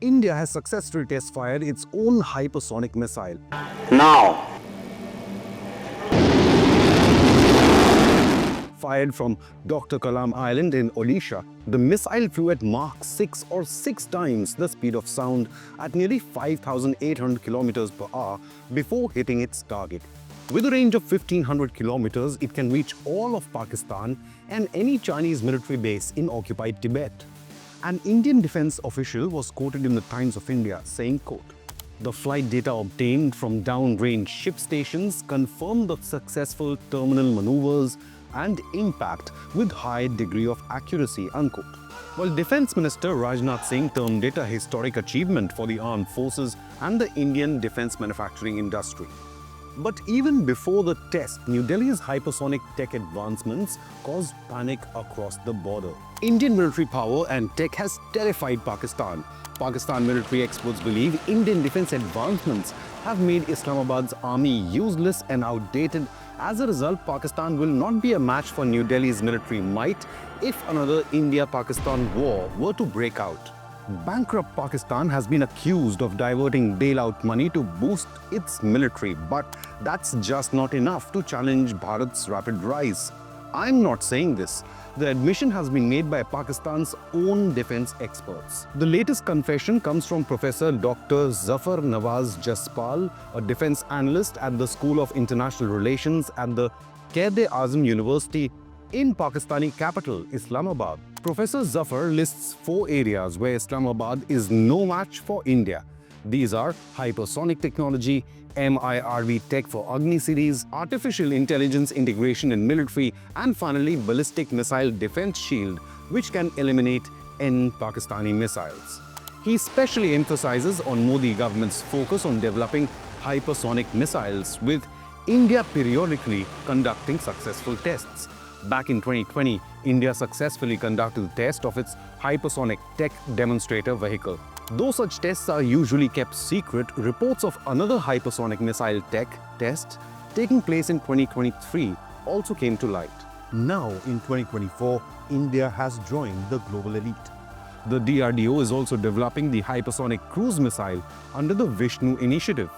India has successfully test-fired its own hypersonic missile. Now, Fired from Dr. Kalam Island in Odisha, the missile flew at Mach 6 or 6 times the speed of sound at nearly 5,800 kilometers per hour before hitting its target. With a range of 1,500 kilometers, it can reach all of Pakistan and any Chinese military base in occupied Tibet. An Indian defense official was quoted in the Times of India saying, quote, "The flight data obtained from downrange ship stations confirm the successful terminal maneuvers and impact with high degree of accuracy," unquote. While Defense Minister Rajnath Singh termed it a historic achievement for the armed forces and the Indian defense manufacturing industry. But even before the test, New Delhi's hypersonic tech advancements caused panic across the border. Indian military power and tech has terrified Pakistan. Pakistan military experts believe Indian defense advancements have made Islamabad's army useless and outdated. As a result, Pakistan will not be a match for New Delhi's military might if another India-Pakistan war were to break out. Bankrupt Pakistan has been accused of diverting bailout money to boost its military, but that's just not enough to challenge Bharat's rapid rise. I'm not saying this. The admission has been made by Pakistan's own defense experts. The latest confession comes from Professor Dr. Zafar Nawaz Jaspal, a defense analyst at the School of International Relations at the Quaid-e-Azam University in Pakistani capital, Islamabad. Professor Zafar lists 4 areas where Islamabad is no match for India. These are hypersonic technology, MIRV tech for Agni series, artificial intelligence integration in military, and finally ballistic missile defense shield, which can eliminate any Pakistani missiles. He especially emphasizes on Modi government's focus on developing hypersonic missiles, with India periodically conducting successful tests. Back in 2020, India successfully conducted a test of its hypersonic tech demonstrator vehicle. Though such tests are usually kept secret, reports of another hypersonic missile tech test taking place in 2023 also came to light. Now, in 2024, India has joined the global elite. The DRDO is also developing the hypersonic cruise missile under the Vishnu initiative.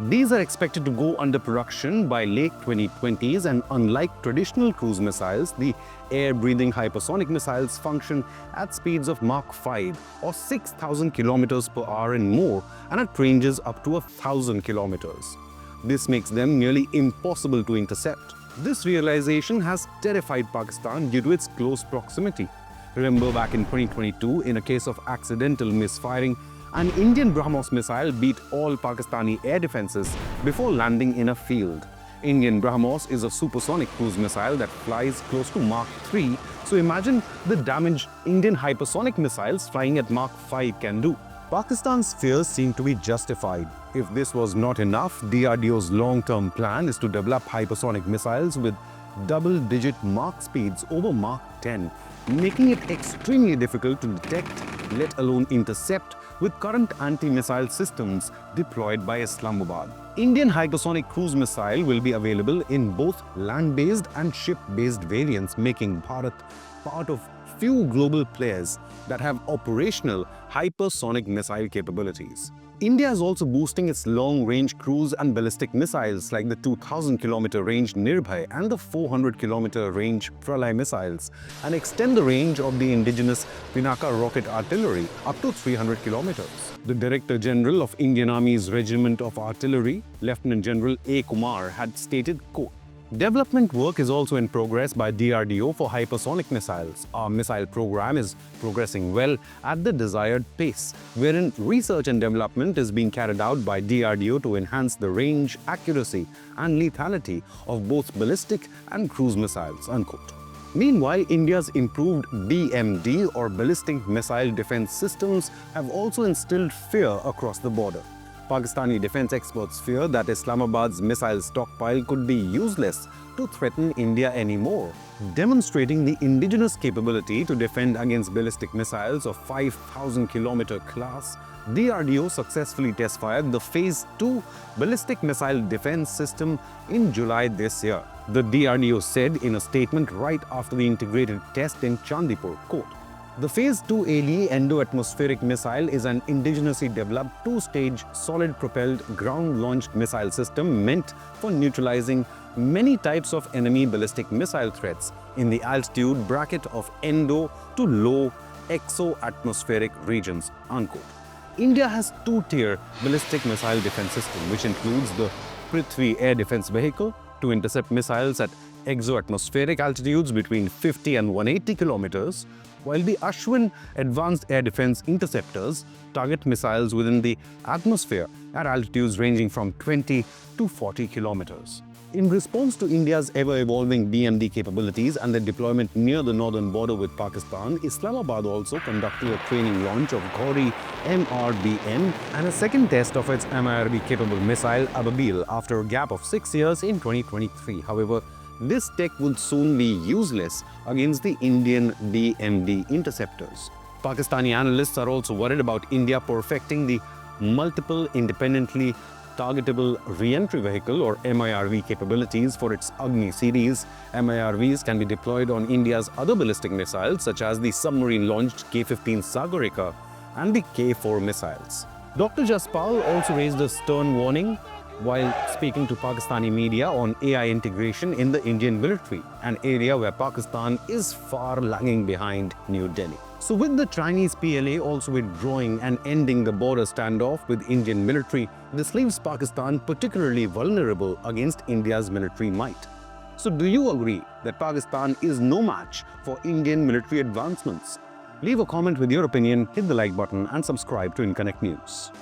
These are expected to go under production by late 2020s, and unlike traditional cruise missiles, the air-breathing hypersonic missiles function at speeds of Mach 5 or 6,000 kilometers per hour and more, and at ranges up to 1,000 kilometers. This makes them nearly impossible to intercept. This realization has terrified Pakistan due to its close proximity. Remember, back in 2022, in a case of accidental misfiring, an Indian BrahMos missile beat all Pakistani air defenses before landing in a field. Indian BrahMos is a supersonic cruise missile that flies close to Mach 3, so imagine the damage Indian hypersonic missiles flying at Mach 5 can do. Pakistan's fears seem to be justified. If this was not enough, DRDO's long-term plan is to develop hypersonic missiles with double-digit Mach speeds over Mach 10, making it extremely difficult to detect, let alone intercept, with current anti-missile systems deployed by Islamabad. Indian hypersonic cruise missile will be available in both land-based and ship-based variants, making Bharat part of few global players that have operational hypersonic missile capabilities. India is also boosting its long-range cruise and ballistic missiles like the 2,000-kilometer range Nirbhay and the 400-kilometer range Pralay missiles, and extend the range of the indigenous Pinaka rocket artillery up to 300 kilometers. The Director General of Indian Army's Regiment of Artillery, Lieutenant General A. Kumar, had stated, quote, "Development work is also in progress by DRDO for hypersonic missiles. Our missile program is progressing well at the desired pace, wherein research and development is being carried out by DRDO to enhance the range, accuracy, and lethality of both ballistic and cruise missiles," unquote. Meanwhile, India's improved BMD or ballistic missile defense systems have also instilled fear across the border. Pakistani defense experts fear that Islamabad's missile stockpile could be useless to threaten India anymore. Demonstrating the indigenous capability to defend against ballistic missiles of 5,000-kilometer class, DRDO successfully test-fired the Phase 2 ballistic missile defense system in July this year. The DRDO said in a statement right after the integrated test in Chandipur, quote, The Phase 2AD endo-atmospheric missile is an indigenously developed two-stage solid-propelled ground-launched missile system meant for neutralizing many types of enemy ballistic missile threats in the altitude bracket of endo to low exo-atmospheric regions, unquote. India has two-tier ballistic missile defense system, which includes the Prithvi air defense vehicle to intercept missiles at exo-atmospheric altitudes between 50 and 180 kilometers, while the Ashwin advanced air defense interceptors target missiles within the atmosphere at altitudes ranging from 20 to 40 kilometers. In response to India's ever-evolving BMD capabilities and their deployment near the northern border with Pakistan, Islamabad also conducted a training launch of Gauri MRBM and a second test of its MIRV-capable missile Ababil after a gap of 6 years in 2023. However, this tech will soon be useless against the Indian BMD interceptors. Pakistani analysts are also worried about India perfecting the multiple independently targetable re-entry vehicle or MIRV capabilities for its Agni series. MIRVs can be deployed on India's other ballistic missiles such as the submarine-launched K-15 Sagarika and the K-4 missiles. Dr. Jaspal also raised a stern warning while speaking to Pakistani media on AI integration in the Indian military, an area where Pakistan is far lagging behind New Delhi. So with the Chinese PLA also withdrawing and ending the border standoff with Indian military, this leaves Pakistan particularly vulnerable against India's military might. So do you agree that Pakistan is no match for Indian military advancements? Leave a comment with your opinion, hit the like button and subscribe to Inconnect News.